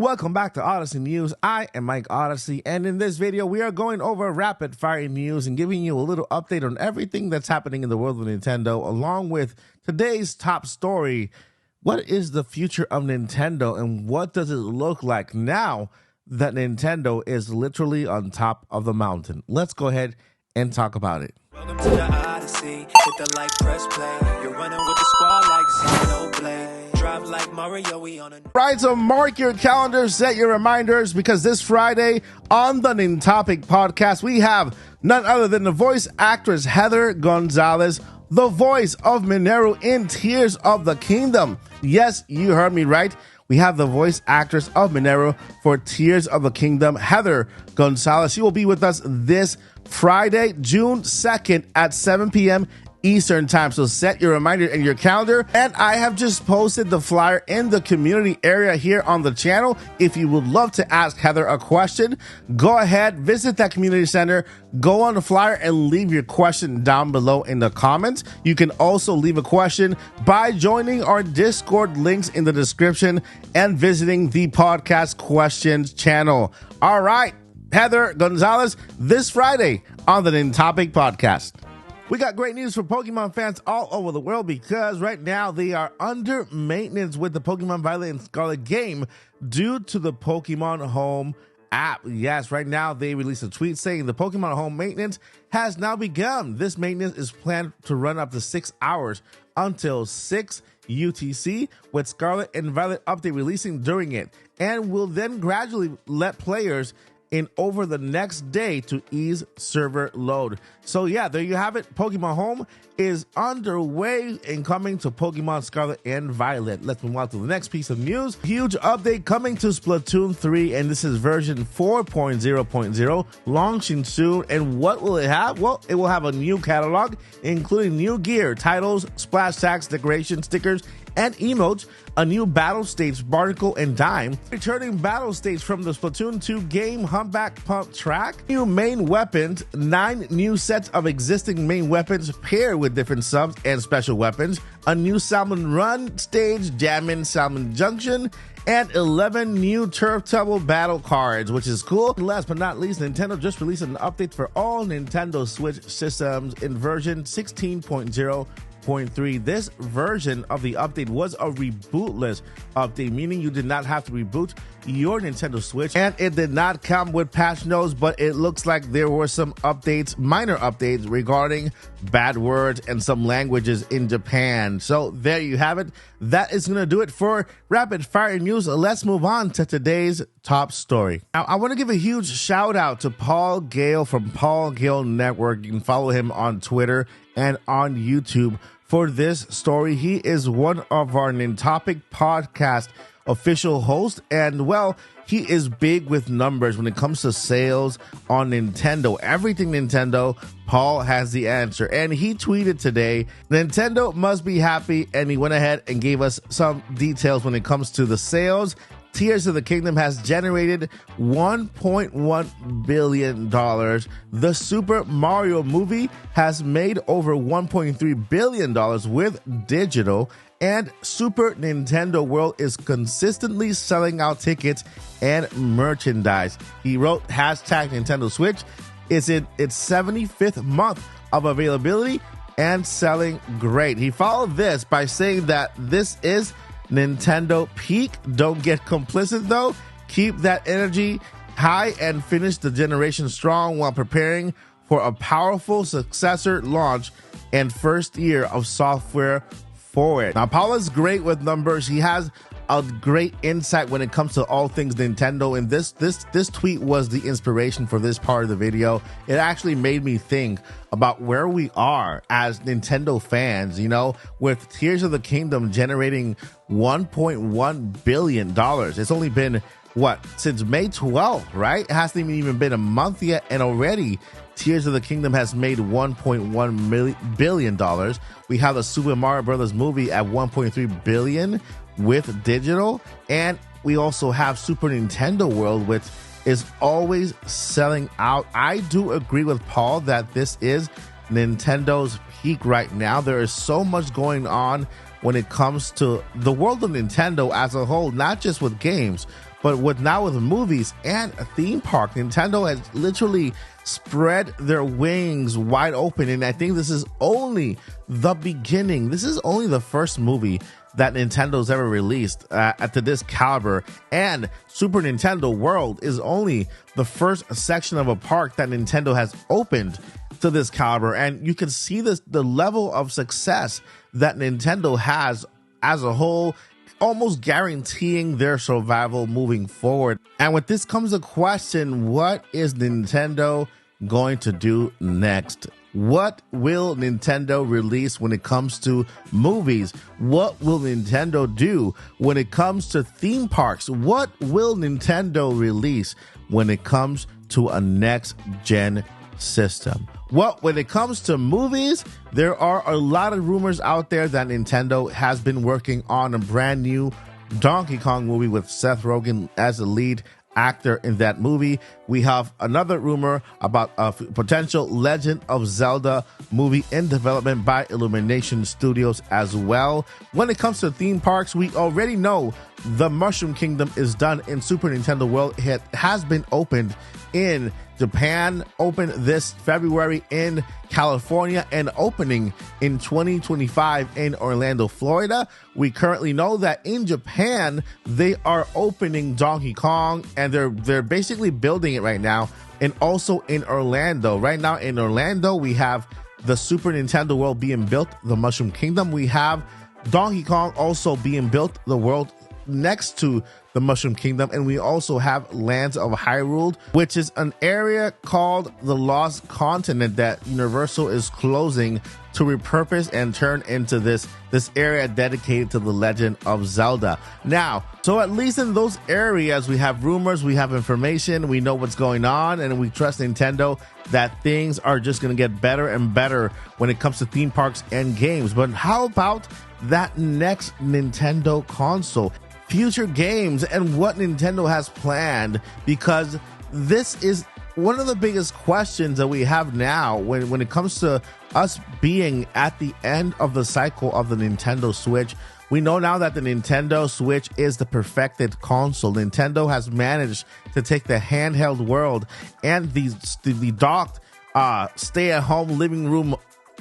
Welcome back to Odyssey News. I am Mike Odyssey, and in this video, we are going over rapid fire news and giving you a little update on everything that's happening in the world of Nintendo, along with today's top story. What is the future of Nintendo, and what does it look like now that Nintendo is literally on top of the mountain? Let's go ahead and talk about it. Welcome to the Odyssey. Hit the like, press play. You're running with the squad like Xenoblade. Drive like Mario, we on a... Right, so mark your calendars, set your reminders, because this Friday on the NintendoRepublic podcast, we have none other than the voice actress Heather Gonzalez, the voice of Mineru in Tears of the Kingdom. Yes, you heard me right. We have the voice actress of Mineru for Tears of the Kingdom, Heather Gonzalez. She will be with us this Friday, June 2nd at 7 p.m. Eastern time. So set your reminder in your calendar. And I have just posted the flyer in the community area here on the channel. If you would love to ask Heather a question, go ahead, visit that community center, go on the flyer and leave your question down below in the comments. You can also leave a question by joining our Discord links in the description and visiting the podcast questions channel. All right, Heather Gonzalez this Friday on the NintendoRepublic podcast. We got great news for Pokemon fans all over the world, because right now they are under maintenance with the Pokemon Violet and Scarlet game due to the Pokemon Home app. Yes, right now they released a tweet saying the Pokemon Home maintenance has now begun. This maintenance is planned to run up to 6 hours until 6 UTC, with Scarlet and Violet update releasing during it, and will then gradually let players in over the next day to ease server load. So yeah, there you have it. Pokemon Home is underway and coming to Pokemon Scarlet and Violet. Let's move on to the next piece of news. Huge update coming to Splatoon 3, and this is version 4.0.0, launching soon. And what will it have? Well, it will have a new catalog, including new gear, titles, splash tags, decorations, stickers, and emotes, a new battle stage, Barnacle and Dime, returning battle stage from the Splatoon 2 game, Humpback Pump track, new main weapons, 9 new sets of existing main weapons paired with different subs and special weapons, a new Salmon Run stage, Jammin' Salmon Junction, and 11 new Turf Trouble battle cards, which is cool. And last but not least, Nintendo just released an update for all Nintendo Switch systems in version 16.0.3. This version of the update was a rebootless update, meaning you did not have to reboot your Nintendo Switch, and it did not come with patch notes, but it looks like there were some updates, minor updates regarding bad words and some languages in Japan. So there you have it. That is going to do it for rapid fire news. Let's move on to today's top story. Now, I want to give a huge shout out to Paul Gale from Paul Gale Network. You can follow him on Twitter and on YouTube for this story. He is one of our NintendoRepublic podcast official hosts, and well, he is big with numbers when it comes to sales on Nintendo. Everything Nintendo, Paul has the answer. And he tweeted today, Nintendo must be happy, and he went ahead and gave us some details when it comes to the sales. Tears of the Kingdom has generated $1.1 billion. The Super Mario movie has made over $1.3 billion with digital, and Super Nintendo World is consistently selling out tickets and merchandise. He wrote, hashtag Nintendo Switch is in its 75th month of availability and selling great. He followed this by saying that this is Nintendo peak. Don't get complicit though. Keep that energy high and finish the generation strong while preparing for a powerful successor launch and first year of software for it. Now, Paul is great with numbers. He has a great insight when it comes to all things Nintendo, and this tweet was the inspiration for this part of the video. It actually made me think about where we are as Nintendo fans, you know, with Tears of the Kingdom generating $1.1 billion. It's only been, what, since May 12th, right? It hasn't even been a month yet, and already Tears of the Kingdom has made $1.1 billion. We have the Super Mario Brothers movie at $1.3 billion with digital, and we also have Super Nintendo World, which is always selling out. I do agree with Paul that this is Nintendo's peak right now. There is so much going on when it comes to the world of Nintendo as a whole, not just with games, But with movies and a theme park, Nintendo has literally spread their wings wide open. And I think this is only the beginning. This is only the first movie that Nintendo's ever released to this caliber. And Super Nintendo World is only the first section of a park that Nintendo has opened to this caliber. And you can see the level of success that Nintendo has as a whole, almost guaranteeing their survival moving forward. And with this comes a question: what is Nintendo going to do next? What will Nintendo release when it comes to movies? What will Nintendo do when it comes to theme parks? What will Nintendo release when it comes to a next gen system? Well, when it comes to movies, there are a lot of rumors out there that Nintendo has been working on a brand new Donkey Kong movie with Seth Rogen as the lead actor in that movie. We have another rumor about a potential Legend of Zelda movie in development by Illumination Studios as well. When it comes to theme parks, we already know the Mushroom Kingdom is done in Super Nintendo World. It has been opened in Japan, opened this February in California, and opening in 2025 in Orlando, Florida. We currently know that in Japan, they are opening Donkey Kong, and they're basically building it right now. And also in Orlando. Right now in Orlando, we have the Super Nintendo World being built, the Mushroom Kingdom. We have Donkey Kong also being built, the world next to the Mushroom Kingdom. And we also have Lands of Hyrule, which is an area called the Lost Continent that Universal is closing to repurpose and turn into this area dedicated to the Legend of Zelda. Now, so at least in those areas, we have rumors, we have information, we know what's going on, and we trust Nintendo that things are just going to get better and better when it comes to theme parks and games. But how about that next Nintendo console? Future games and what Nintendo has planned, because this is one of the biggest questions that we have now when it comes to us being at the end of the cycle of the Nintendo Switch. We know now that the Nintendo Switch is the perfected console. Nintendo has managed to take the handheld world and the docked stay-at-home living room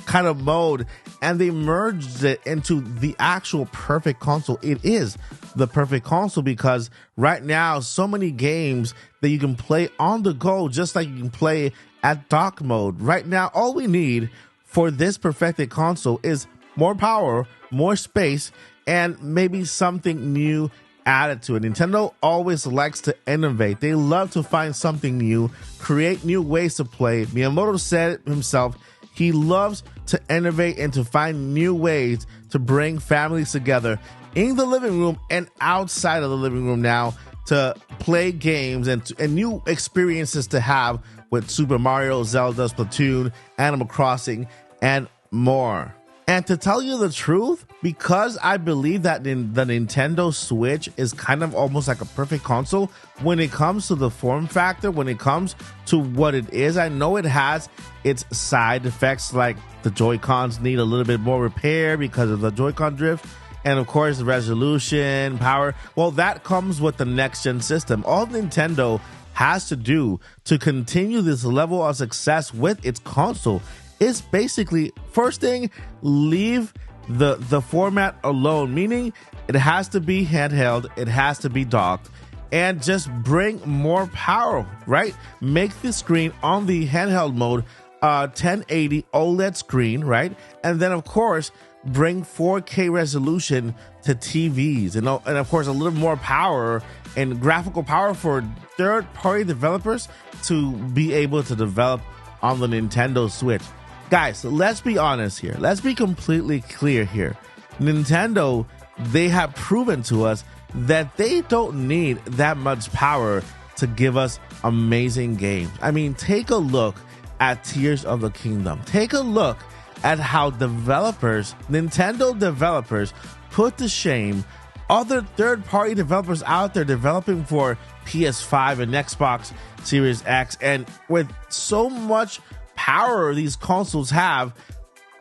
kind of mode, and they merged it into the actual perfect console. It is the perfect console because right now, so many games that you can play on the go, just like you can play at dock mode. Right now, all we need for this perfected console is more power, more space, and maybe something new added to it. Nintendo always likes to innovate. They love to find something new, create new ways to play. Miyamoto said it himself. He loves to innovate and to find new ways to bring families together in the living room and outside of the living room now to play games and new experiences to have with Super Mario, Zelda, Splatoon, Animal Crossing, and more. And to tell you the truth, because I believe that the Nintendo Switch is kind of almost like a perfect console when it comes to the form factor, when it comes to what it is. I know it has its side effects, like the Joy-Cons need a little bit more repair because of the Joy-Con drift. And of course, the resolution, power. Well, that comes with the next-gen system. All Nintendo has to do to continue this level of success with its console is basically, first thing, leave the format alone, meaning it has to be handheld, it has to be docked, and just bring more power, right? Make the screen on the handheld mode 1080 OLED screen, right? And then, of course, bring 4K resolution to TVs, and of course, a little more power and graphical power for third-party developers to be able to develop on the Nintendo Switch. Guys, let's be honest here. Let's be completely clear here. Nintendo, they have proven to us that they don't need that much power to give us amazing games. I mean, take a look at Tears of the Kingdom. Take a look at how Nintendo developers, put to shame other third-party developers out there developing for PS5 and Xbox Series X. And with so much power these consoles have,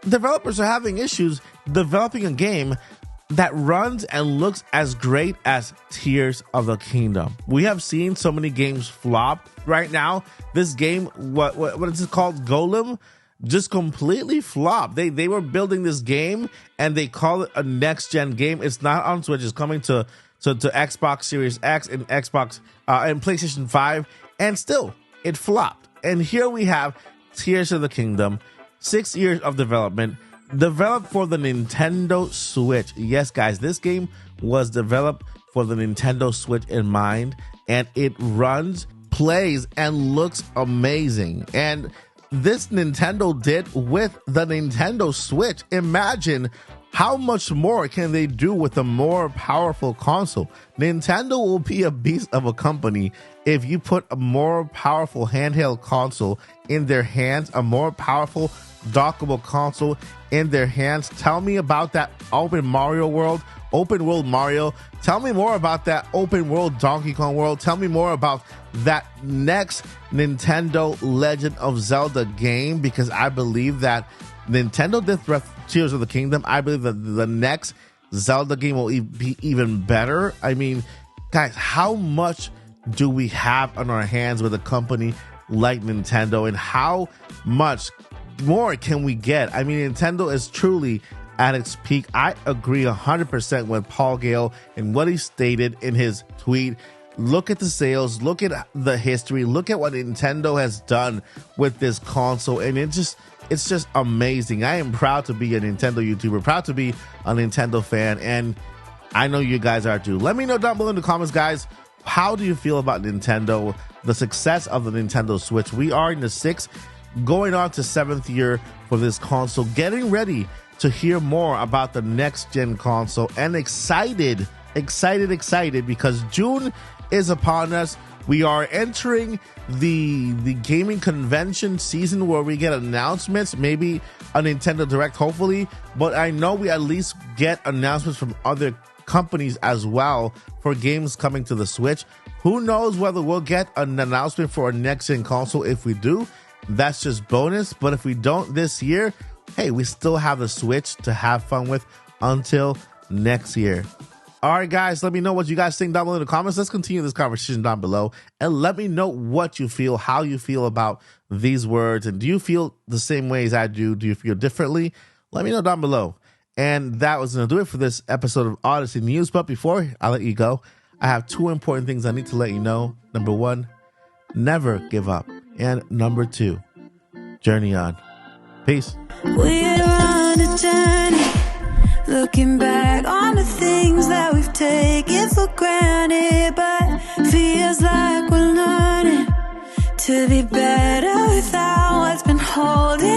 developers are having issues developing a game that runs and looks as great as Tears of the Kingdom. We have seen so many games flop. Right now, this game, what is it called? Golem, just completely flopped. They were building this game and they call it a next gen game. It's not on Switch. It's coming to Xbox Series X and Xbox and PlayStation 5, and still it flopped. And here we have Tears of the Kingdom, 6 years of development, developed for the Nintendo Switch. Yes, guys, this game was developed for the Nintendo Switch in mind, and it runs, plays, and looks amazing. And this Nintendo did with the Nintendo Switch. Imagine how much more can they do with a more powerful console. Nintendo will be a beast of a company if you put a more powerful handheld console in their hands, a more powerful dockable console in their hands. Tell me about that open world Mario. Tell me more about that open world Donkey Kong World. Tell me more about that next Nintendo Legend of Zelda game, because I believe that Nintendo did Tears of the Kingdom. I believe that the next Zelda game will be even better. I mean, guys, how much do we have on our hands with a company like Nintendo, and how much more can we get? I mean, Nintendo is truly at its peak. I agree 100% with Paul Gale and what he stated in his tweet. Look at the sales, look at the history, look at what Nintendo has done with this console, and it's just amazing. I am proud to be a Nintendo YouTuber, proud to be a Nintendo fan, and I know you guys are too. Let me know down below in the comments, guys, how do you feel about Nintendo, the success of the Nintendo Switch? We are in the 6th, going on to 7th year for this console, getting ready to hear more about the next gen console, and excited because June is upon us. We are entering the gaming convention season where we get announcements, maybe a Nintendo Direct, hopefully, but I know we at least get announcements from other companies as well for games coming to the Switch. Who knows whether we'll get an announcement for a next-gen console. If we do, that's just bonus, but if we don't this year, hey, we still have the Switch to have fun with until next year. All right, guys, let me know what you guys think down below in the comments. Let's continue this conversation down below, and let me know what you feel, how you feel about these words, and do you feel the same way as I do? Do you feel differently? Let me know down below. And that was going to do it for this episode of Odyssey News. But before I let you go, I have 2 important things I need to let you know. Number 1, never give up. And number 2, journey on. Peace. We're on a journey, looking back on the things that we've taken for granted, but feels like we're learning to be better without what's been holding